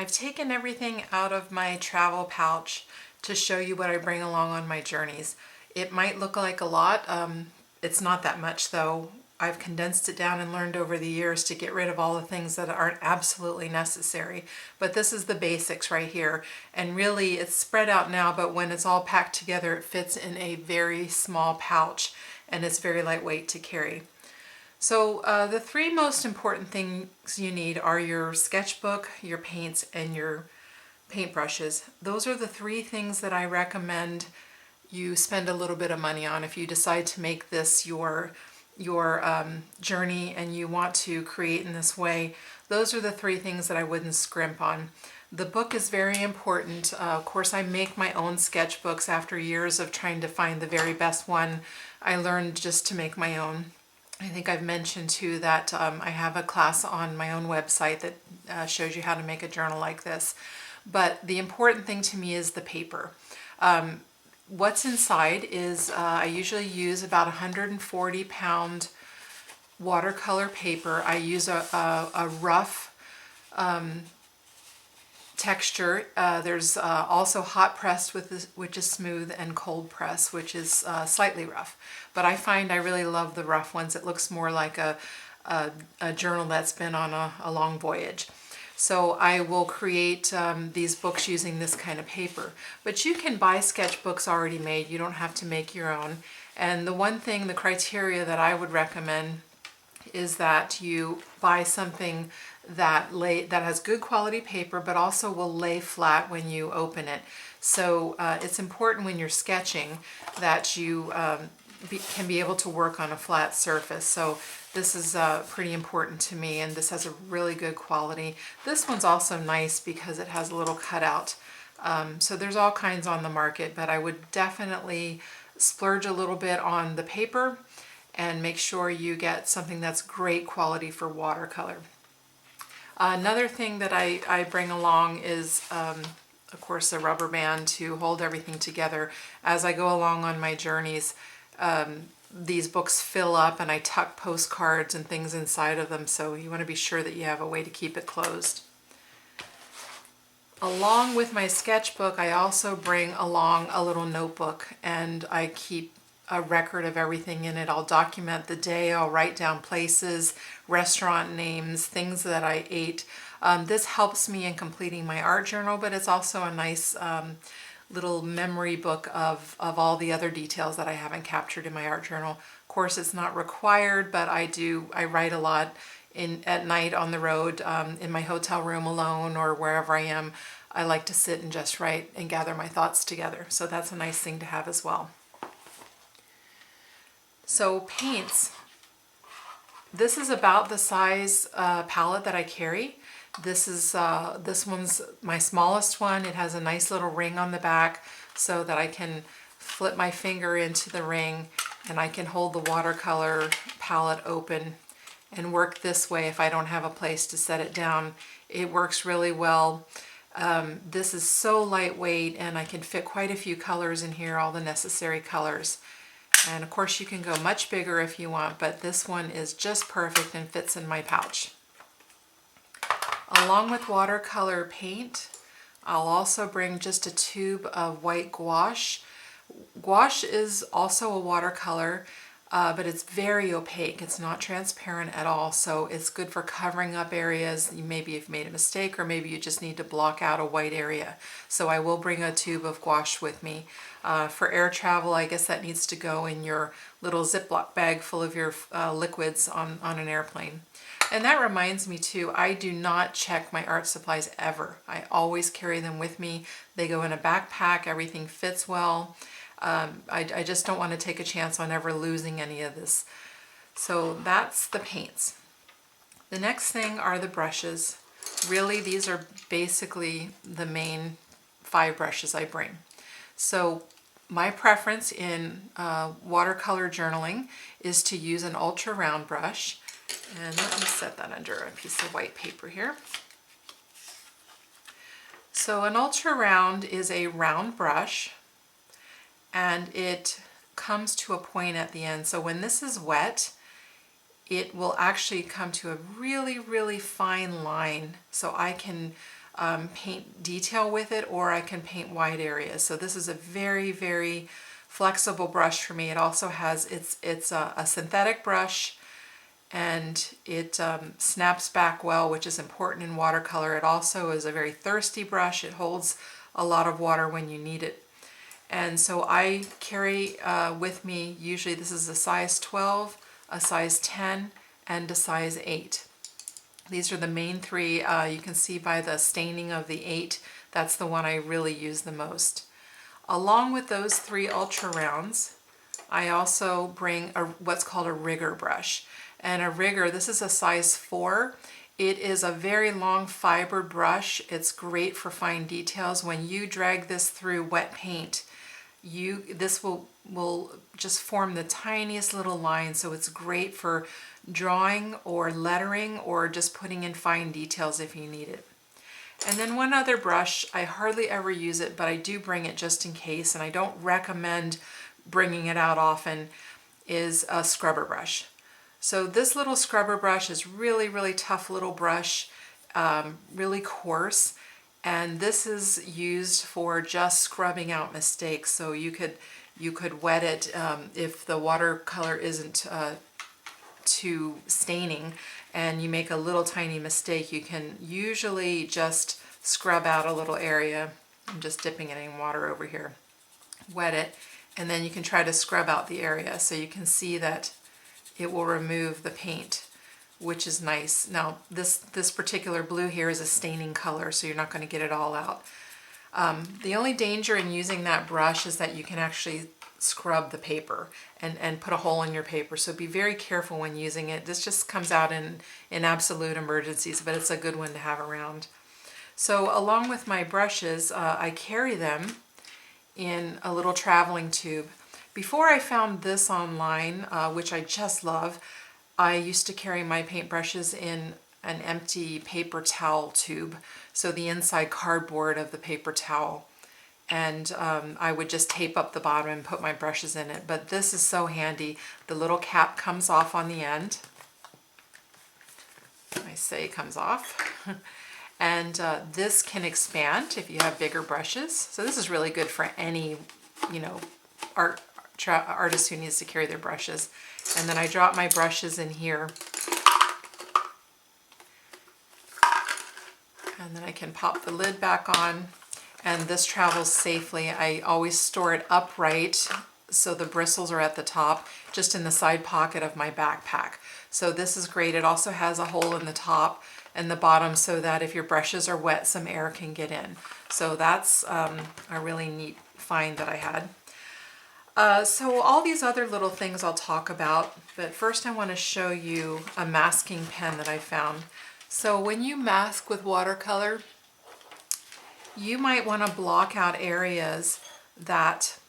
I've taken everything out of my travel pouch to show you what I bring along on my journeys. It might look like a lot. It's not that much though. I've condensed it down and learned over the years to get rid of all the things that aren't absolutely necessary. But this is the basics right here. And really it's spread out now, but when it's all packed together, it fits in a very small pouch and it's very lightweight to carry. So the three most important things you need are your sketchbook, your paints, and your paintbrushes. Those are the three things that I recommend you spend a little bit of money on if you decide to make this your journey and you want to create in this way. Those are the three things that I wouldn't scrimp on. The book is very important. Of course, I make my own sketchbooks after years of trying to find the very best one. I learned just to make my own. I think I've mentioned too that I have a class on my own website that shows you how to make a journal like this. But the important thing to me is the paper. What's inside is I usually use about 140-pound watercolor paper. I use a rough texture. There's also hot pressed, which is smooth, and cold press, which is slightly rough. But I find I really love the rough ones. It looks more like a journal that's been on a long voyage. So I will create these books using this kind of paper. But you can buy sketchbooks already made. You don't have to make your own. And the one thing, the criteria that I would recommend is that you buy something that has good quality paper but also will lay flat when you open it. So it's important when you're sketching that you can be able to work on a flat surface. So this is pretty important to me, and this has a really good quality. This one's also nice because it has a little cutout. So there's all kinds on the market, but I would definitely splurge a little bit on the paper and make sure you get something that's great quality for watercolor. Another thing that I bring along is, of course, a rubber band to hold everything together. As I go along on my journeys, these books fill up and I tuck postcards and things inside of them, so you want to be sure that you have a way to keep it closed. Along with my sketchbook, I also bring along a little notebook, and I keep a record of everything in it. I'll document the day, I'll write down places, restaurant names, things that I ate. This helps me in completing my art journal, but it's also a nice little memory book of all the other details that I haven't captured in my art journal. Of course, it's not required, but I write a lot at night on the road, in my hotel room alone or wherever I am. I like to sit and just write and gather my thoughts together. So that's a nice thing to have as well. So paints. This is about the size palette that I carry. This one's my smallest one. It has a nice little ring on the back so that I can flip my finger into the ring and I can hold the watercolor palette open and work this way if I don't have a place to set it down. It works really well. This is so lightweight and I can fit quite a few colors in here, all the necessary colors. And of course you can go much bigger if you want, but this one is just perfect and fits in my pouch. Along with watercolor paint, I'll also bring just a tube of white gouache. Gouache is also a watercolor, but it's very opaque. It's not transparent at all, so it's good for covering up areas. Maybe you've made a mistake, or maybe you just need to block out a white area. So I will bring a tube of gouache with me. For air travel, I guess that needs to go in your little Ziploc bag full of your liquids on an airplane. And that reminds me too, I do not check my art supplies ever. I always carry them with me. They go in a backpack, everything fits well. I just don't want to take a chance on ever losing any of this. So that's the paints. The next thing are the brushes. Really, these are basically the main 5 brushes I bring. So my preference in watercolor journaling is to use an ultra round brush. And let me set that under a piece of white paper here. So an ultra round is a round brush, and it comes to a point at the end. So when this is wet, it will actually come to a really, really fine line. So I can paint detail with it, or I can paint wide areas. So this is a very, very flexible brush for me. It also has, it's a synthetic brush, and it snaps back well, which is important in watercolor. It also is a very thirsty brush. It holds a lot of water when you need it. And so I carry with me, usually this is a size 12, a size 10, and a size 8. These are the main three. You can see by the staining of the 8, that's the one I really use the most. Along with those 3 ultra rounds, I also bring what's called a rigger brush. And a rigger, this is a size 4. It is a very long fiber brush. It's great for fine details. When you drag this through wet paint, this will just form the tiniest little line, so it's great for drawing or lettering or just putting in fine details if you need it. And then one other brush, I hardly ever use it, but I do bring it just in case, and I don't recommend bringing it out often, is a scrubber brush. So this little scrubber brush is really, really tough little brush, really coarse. And this is used for just scrubbing out mistakes. So you could wet it if the watercolor isn't too staining and you make a little tiny mistake. You can usually just scrub out a little area. I'm just dipping it in water over here. Wet it, and then you can try to scrub out the area so you can see that it will remove the paint, which is nice. Now this particular blue here is a staining color, so you're not going to get it all out. The only danger in using that brush is that you can actually scrub the paper and put a hole in your paper, so be very careful when using it. This just comes out in absolute emergencies, but it's a good one to have around. So along with my brushes, I carry them in a little traveling tube. Before I found this online, which I just love, I used to carry my paintbrushes in an empty paper towel tube, so the inside cardboard of the paper towel. And I would just tape up the bottom and put my brushes in it. But this is so handy. The little cap comes off on the end. I say it comes off. And this can expand if you have bigger brushes. So this is really good for any, artist who needs to carry their brushes. And then I drop my brushes in here. And then I can pop the lid back on, and this travels safely. I always store it upright so the bristles are at the top, just in the side pocket of my backpack. So this is great. It also has a hole in the top and the bottom so that if your brushes are wet, some air can get in. So that's a really neat find that I had. So all these other little things I'll talk about, but first I want to show you a masking pen that I found. So when you mask with watercolor, you might want to block out areas that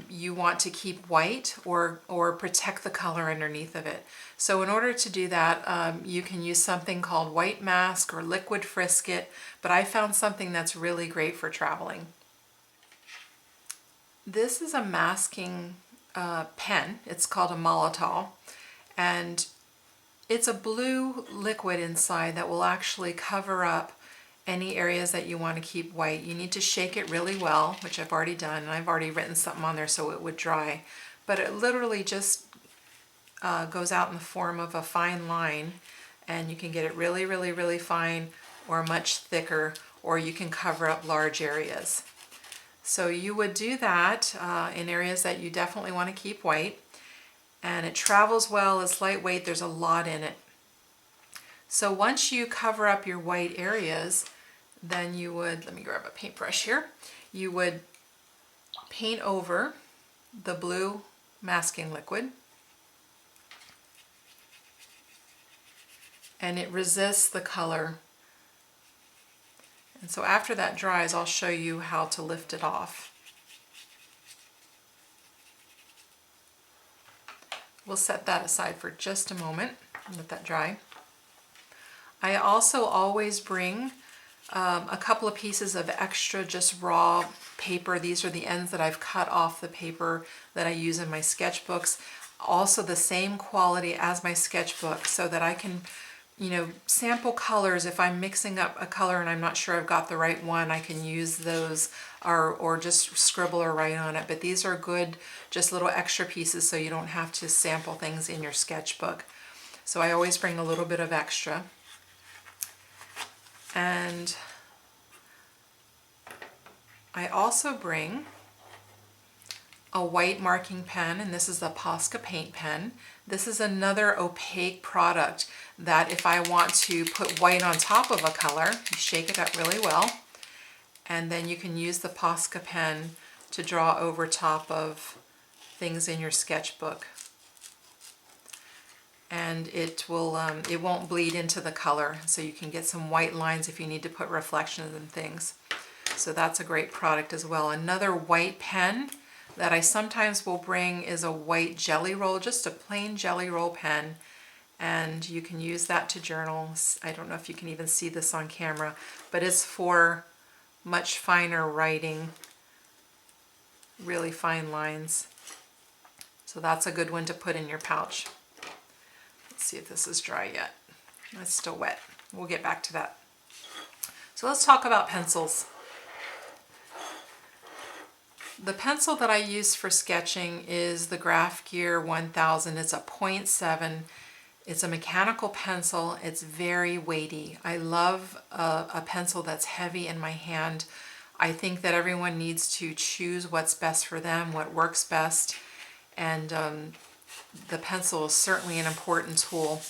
you want to keep white or protect the color underneath of it. So in order to do that, you can use something called white mask or liquid frisket, but I found something that's really great for traveling. This is a masking pen. It's called a Molotov, and it's a blue liquid inside that will actually cover up any areas that you want to keep white. You need to shake it really well, which I've already done, and I've already written something on there so it would dry. But it literally just goes out in the form of a fine line, and you can get it really, really, really fine or much thicker, or you can cover up large areas. So you would do that in areas that you definitely want to keep white, and it travels well, it's lightweight, there's a lot in it. So once you cover up your white areas, then you would, let me grab a paintbrush here, you would paint over the blue masking liquid, and it resists the color. And so after that dries, I'll show you how to lift it off. We'll set that aside for just a moment and let that dry. I also always bring a couple of pieces of extra just raw paper. These are the ends that I've cut off the paper that I use in my sketchbooks. Also the same quality as my sketchbook, so that I can you know, sample colors. If I'm mixing up a color and I'm not sure I've got the right one, I can use those or just scribble or write on it. But these are good, just little extra pieces so you don't have to sample things in your sketchbook. So I always bring a little bit of extra. And I also bring a white marking pen, and this is the Posca paint pen. This is another opaque product that if I want to put white on top of a color, you shake it up really well, and then you can use the Posca pen to draw over top of things in your sketchbook. And it won't bleed into the color, so you can get some white lines if you need to put reflections and things. So that's a great product as well. Another white pen that I sometimes will bring is a white jelly roll, just a plain jelly roll pen, and you can use that to journal. I don't know if you can even see this on camera, but it's for much finer writing, really fine lines. So that's a good one to put in your pouch. Let's see if this is dry yet. It's still wet. We'll get back to that. So let's talk about pencils. The pencil that I use for sketching is the Graph Gear 1000. It's a 0.7. It's a mechanical pencil. It's very weighty. I love a pencil that's heavy in my hand. I think that everyone needs to choose what's best for them, what works best, and the pencil is certainly an important tool.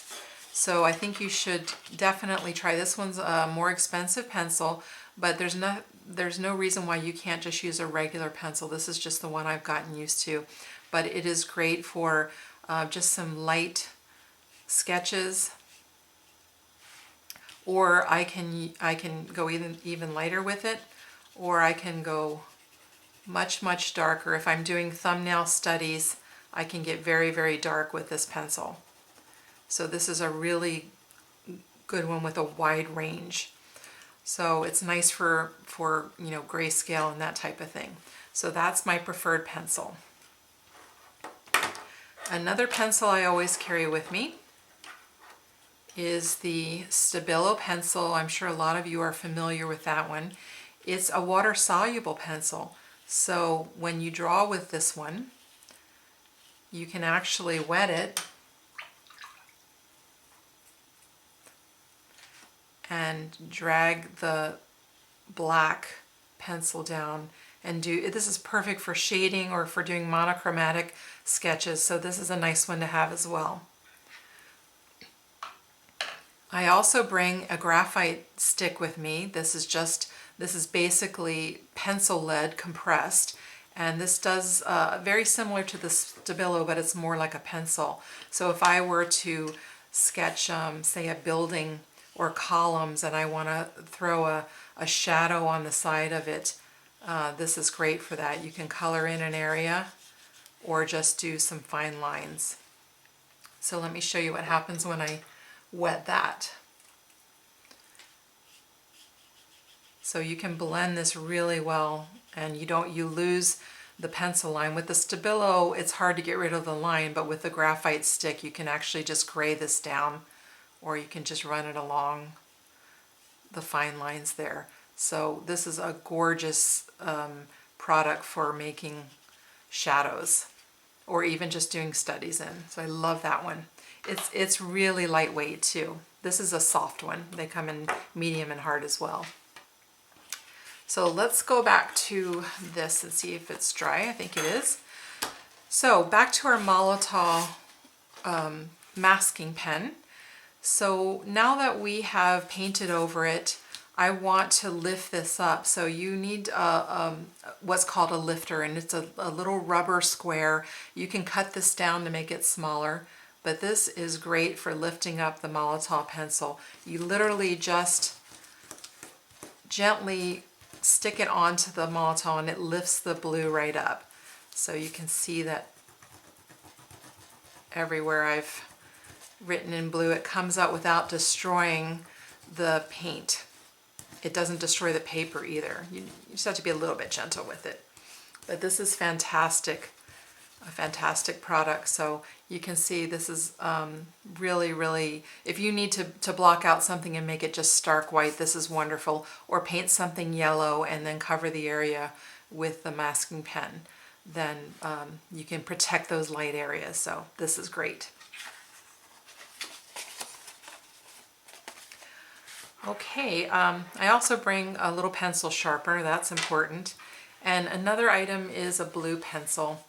So I think you should definitely try. This one's a more expensive pencil, but there's no reason why you can't just use a regular pencil. This is just the one I've gotten used to, but it is great for just some light sketches, or I can go even lighter with it, or I can go much darker. If I'm doing thumbnail studies, I can get very dark with this pencil. So this is a really good one with a wide range. So it's nice for you know, grayscale and that type of thing. So that's my preferred pencil. Another pencil I always carry with me is the Stabilo pencil. I'm sure a lot of you are familiar with that one. It's a water-soluble pencil. So when you draw with this one, you can actually wet it and drag the black pencil down and this is perfect for shading or for doing monochromatic sketches, so this is a nice one to have as well. I also bring a graphite stick with me. This is basically pencil lead compressed, and this does very similar to the Stabilo, but it's more like a pencil. So if I were to sketch say a building or columns and I want to throw a shadow on the side of it, this is great for that. You can color in an area or just do some fine lines. So let me show you what happens when I wet that. So you can blend this really well, and you lose the pencil line. With the Stabilo, it's hard to get rid of the line, but with the graphite stick, you can actually just gray this down, or you can just run it along the fine lines there. So this is a gorgeous product for making shadows, or even just doing studies in. So I love that one. It's really lightweight too. This is a soft one. They come in medium and hard as well. So let's go back to this and see if it's dry. I think it is. So back to our Molotow masking pen. So now that we have painted over it, I want to lift this up. So you need what's called a lifter, and it's a little rubber square. You can cut this down to make it smaller, but this is great for lifting up the Molotow pencil. You literally just gently stick it onto the Molotow and it lifts the blue right up. So you can see that everywhere I've written in blue, it comes out without destroying the paint. It doesn't destroy the paper either. You just have to be a little bit gentle with it. But this is fantastic a fantastic product. So you can see this is really, if you need to block out something and make it just stark white, this is wonderful. Or paint something yellow and then cover the area with the masking pen. Then you can protect those light areas. So this is great. Okay, I also bring a little pencil sharpener, that's important. And another item is a blue pencil.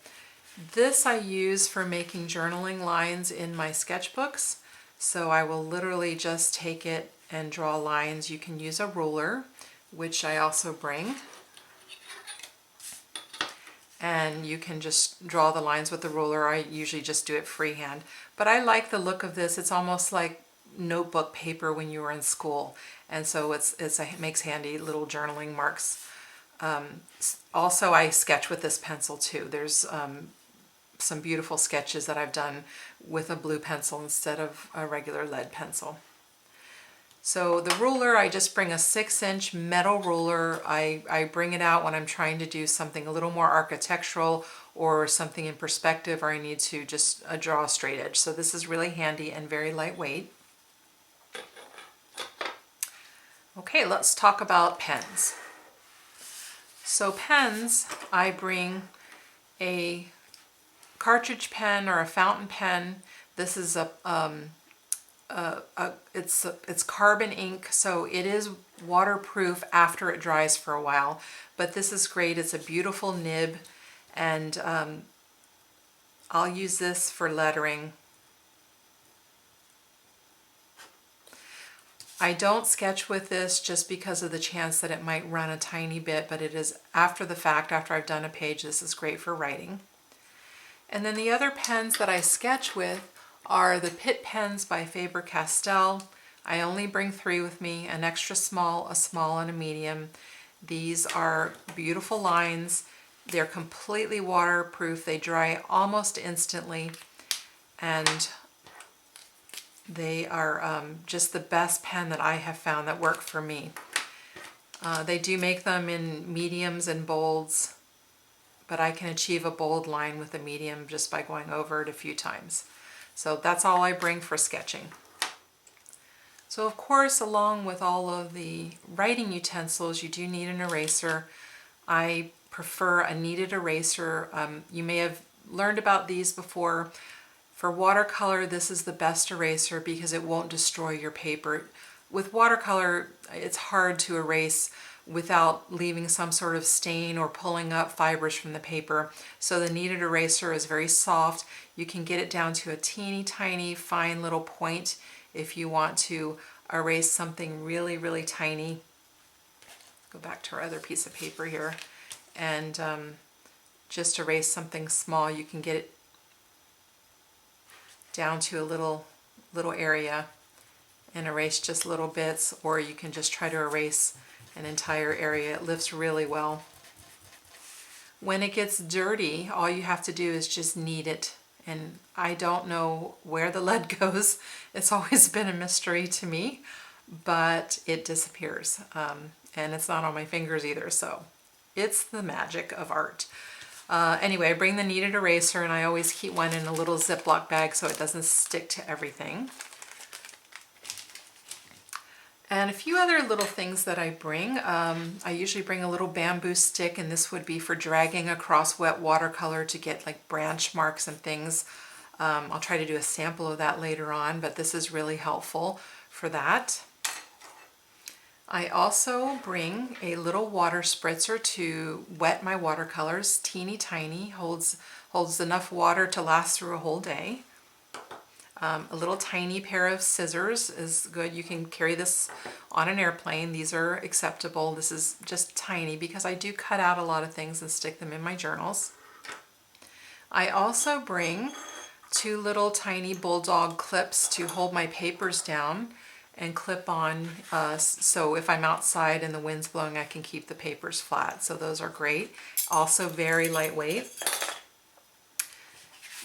This I use for making journaling lines in my sketchbooks. So I will literally just take it and draw lines. You can use a ruler, which I also bring. And you can just draw the lines with the ruler. I usually just do it freehand. But I like the look of this. It's almost like notebook paper when you were in school, and so it makes handy little journaling marks. Also, I sketch with this pencil too. There's some beautiful sketches that I've done with a blue pencil instead of a regular lead pencil. So the ruler, I just bring a 6-inch metal ruler. I bring it out when I'm trying to do something a little more architectural or something in perspective, or I need to just draw a straight edge. So this is really handy and very lightweight. Okay, let's talk about pens. So pens, I bring a cartridge pen or a fountain pen. This is it's carbon ink, so it is waterproof after it dries for a while. But this is great. It's a beautiful nib, and I'll use this for lettering. I don't sketch with this just because of the chance that it might run a tiny bit, but it is after the fact, after I've done a page. This is great for writing. And then the other pens that I sketch with are the Pitt pens by Faber-Castell. I only bring 3 with me, an extra small, a small, and a medium. These are beautiful lines. They're completely waterproof. They dry almost instantly, and they are just the best pen that I have found that work for me. They do make them in mediums and bolds, but I can achieve a bold line with a medium just by going over it a few times. So that's all I bring for sketching. So of course, along with all of the writing utensils, you do need an eraser. I prefer a kneaded eraser. You may have learned about these before. For watercolor, this is the best eraser because it won't destroy your paper. With watercolor, it's hard to erase without leaving some sort of stain or pulling up fibers from the paper. So the kneaded eraser is very soft. You can get it down to a teeny tiny fine little point if you want to erase something really tiny. Go back to our other piece of paper here, and just erase something small. You can get it down to a little area and erase just little bits, or you can just try to erase an entire area. It lifts really well. When it gets dirty, all you have to do is just knead it, and I don't know where the lead goes. It's always been a mystery to me, but it disappears, and it's not on my fingers either, so it's the magic of art. Anyway, I bring the kneaded eraser, and I always keep one in a little Ziploc bag so it doesn't stick to everything. And a few other little things that I bring. I usually bring a little bamboo stick, and this would be for dragging across wet watercolor to get like branch marks and things. I'll try to do a sample of that later on, but this is really helpful for that. I also bring a little water spritzer to wet my watercolors, teeny tiny, holds enough water to last through a whole day. A little tiny pair of scissors is good. You can carry this on an airplane. These are acceptable. This is just tiny because I do cut out a lot of things and stick them in my journals. I also bring 2 little tiny bulldog clips to hold my papers down and clip on, so if I'm outside and the wind's blowing, I can keep the papers flat. So those are great. Also very lightweight.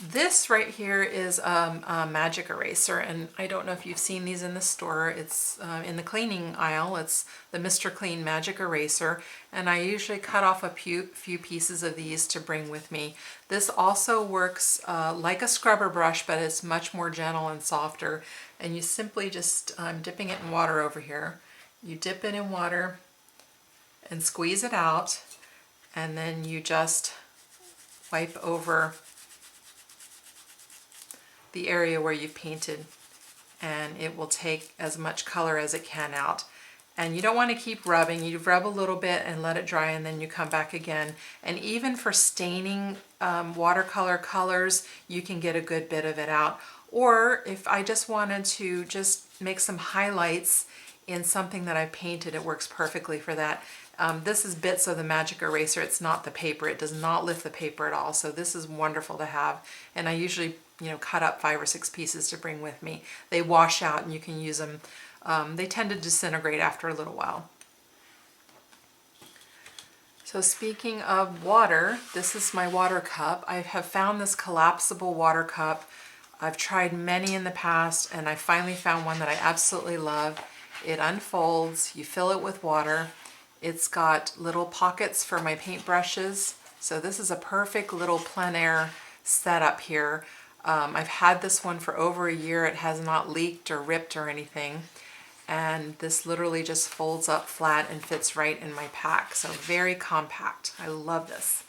This right here is a magic eraser, and I don't know if you've seen these in the store. It's in the cleaning aisle. It's the Mr. Clean Magic Eraser, and I usually cut off a few pieces of these to bring with me. This also works like a scrubber brush, but it's much more gentle and softer, and you simply just, I'm dipping it in water over here. You dip it in water and squeeze it out, and then you just wipe over the area where you've painted, and it will take as much color as it can out. And you don't want to keep rubbing. You rub a little bit and let it dry, and then you come back again. And even for staining watercolor colors, you can get a good bit of it out. Or if I just wanted to just make some highlights in something that I painted, it works perfectly for that. This is bits of the magic eraser. It's not the paper. It does not lift the paper at all. So this is wonderful to have. And I usually, cut up 5 or 6 pieces to bring with me. They wash out and you can use them. They tend to disintegrate after a little while. So speaking of water, this is my water cup. I have found this collapsible water cup. I've tried many in the past, and I finally found one that I absolutely love. It unfolds, you fill it with water. It's got little pockets for my paint brushes. So this is a perfect little plein air setup here. I've had this one for over a year. It has not leaked or ripped or anything. And this literally just folds up flat and fits right in my pack. So very compact. I love this.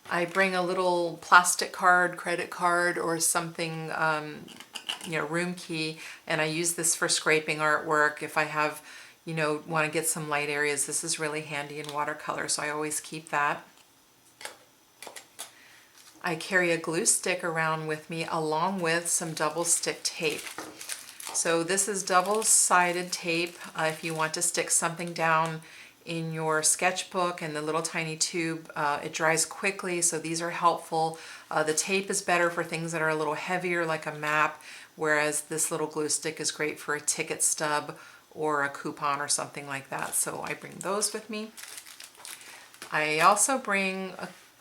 I bring a little plastic card, credit card, or something, room key, and I use this for scraping artwork. If I have, want to get some light areas, this is really handy in watercolor, so I always keep that. I carry a glue stick around with me along with some double stick tape. So this is double-sided tape if you want to stick something down in your sketchbook and the little tiny tube. It dries quickly, so these are helpful. The tape is better for things that are a little heavier like a map, whereas this little glue stick is great for a ticket stub or a coupon or something like that. So I bring those with me. I also bring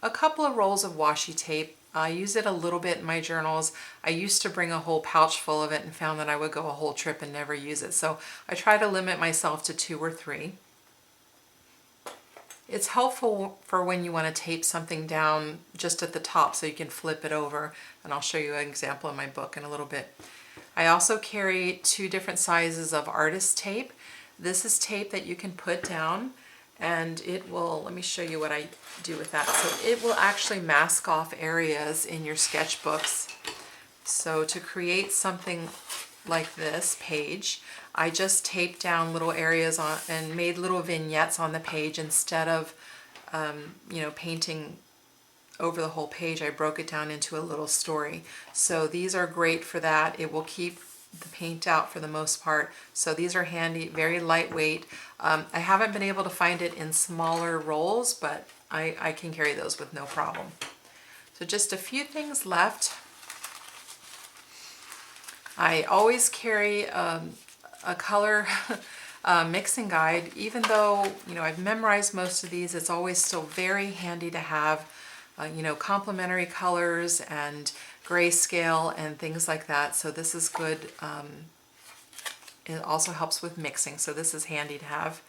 a couple of rolls of washi tape. I use it a little bit in my journals. I used to bring a whole pouch full of it and found that I would go a whole trip and never use it. So I try to limit myself to 2 or 3. It's helpful for when you want to tape something down just at the top so you can flip it over, and I'll show you an example in my book in a little bit. I also carry 2 different sizes of artist tape. This is tape that you can put down, and it will, let me show you what I do with that. So it will actually mask off areas in your sketchbooks. So to create something like this page, I just taped down little areas on and made little vignettes on the page instead of painting over the whole page. I broke it down into a little story. So these are great for that. It will keep the paint out for the most part. So these are handy, very lightweight. I haven't been able to find it in smaller rolls, but I can carry those with no problem. So just a few things left. I always carry a color mixing guide. Even though I've memorized most of these, it's always still very handy to have complementary colors and grayscale and things like that. So this is good. It also helps with mixing, so this is handy to have.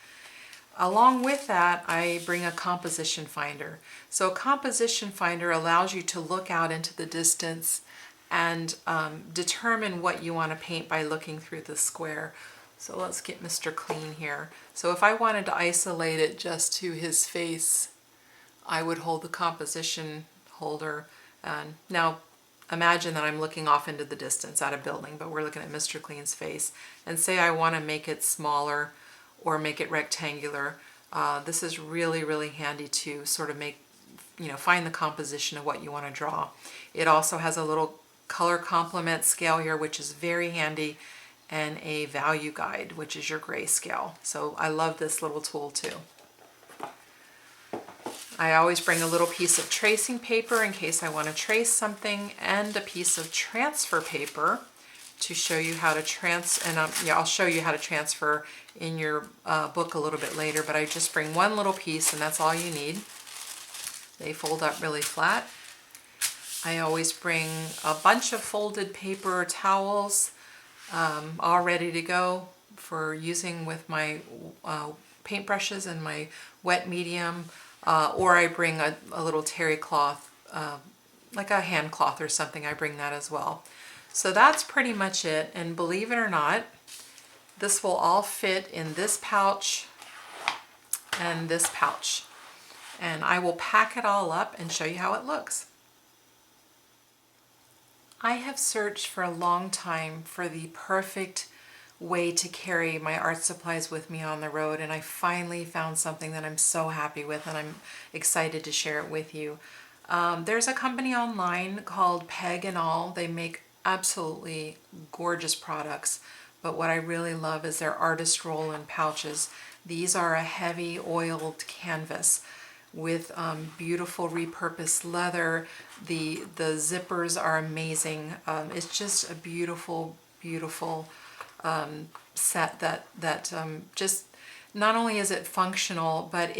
Along with that, I bring a composition finder. So a composition finder allows you to look out into the distance and determine what you want to paint by looking through the square. So let's get Mr. Clean here. So if I wanted to isolate it just to his face, I would hold the composition holder. And now imagine that I'm looking off into the distance at a building, but we're looking at Mr. Clean's face. And say I want to make it smaller or make it rectangular. This is really, really handy to sort of make, find the composition of what you want to draw. It also has a little color complement scale here, which is very handy, and a value guide, which is your grayscale. So I love this little tool too. I always bring a little piece of tracing paper in case I want to trace something, and a piece of transfer paper to show you how to I'll show you how to transfer in your book a little bit later, but I just bring one little piece and that's all you need. They fold up really flat. I always bring a bunch of folded paper towels all ready to go for using with my paintbrushes and my wet medium, or I bring a little terry cloth, like a hand cloth or something. I bring that as well. So that's pretty much it, and believe it or not, this will all fit in this pouch and this pouch. And I will pack it all up and show you how it looks. I have searched for a long time for the perfect way to carry my art supplies with me on the road, and I finally found something that I'm so happy with, and I'm excited to share it with you. There's a company online called Peg and All. They make absolutely gorgeous products, but what I really love is their artist roll and pouches. These are a heavy oiled canvas with beautiful repurposed leather. The zippers are amazing. It's just a beautiful, beautiful set that just, not only is it functional, but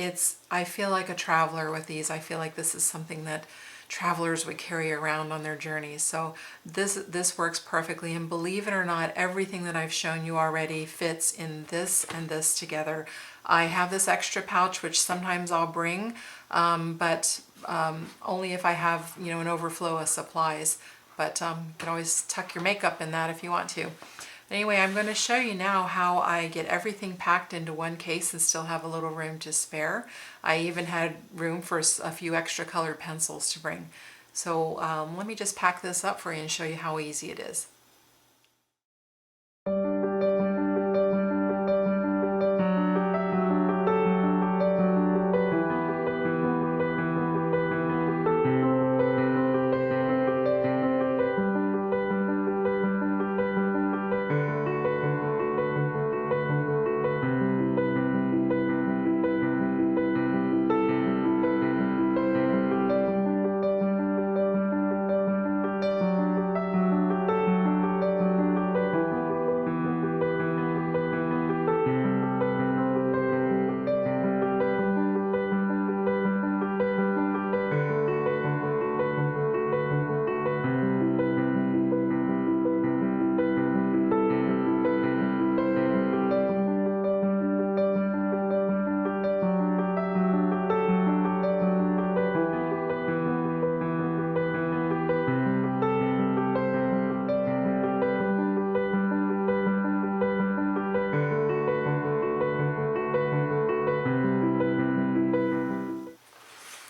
I feel like a traveler with these. I feel like this is something that travelers would carry around on their journeys. So this works perfectly, and believe it or not, everything that I've shown you already fits in this and this together. I have this extra pouch which sometimes I'll bring, but only if I have, you know, an overflow of supplies. But you can always tuck your makeup in that if you want to. Anyway, I'm going to show you now how I get everything packed into one case and still have a little room to spare. I even had room for a few extra colored pencils to bring. So let me just pack this up for you and show you how easy it is.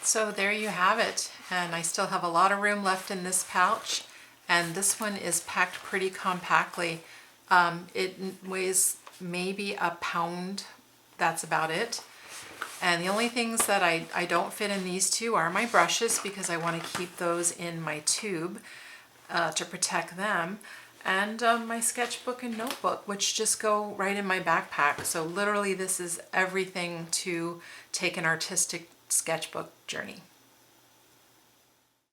So there you have it, and I still have a lot of room left in this pouch, and this one is packed pretty compactly. It weighs maybe a pound, that's about it. And the only things that I don't fit in these two are my brushes, because I want to keep those in my tube to protect them, and my sketchbook and notebook, which just go right in my backpack. So literally this is everything to take an artistic sketchbook journey.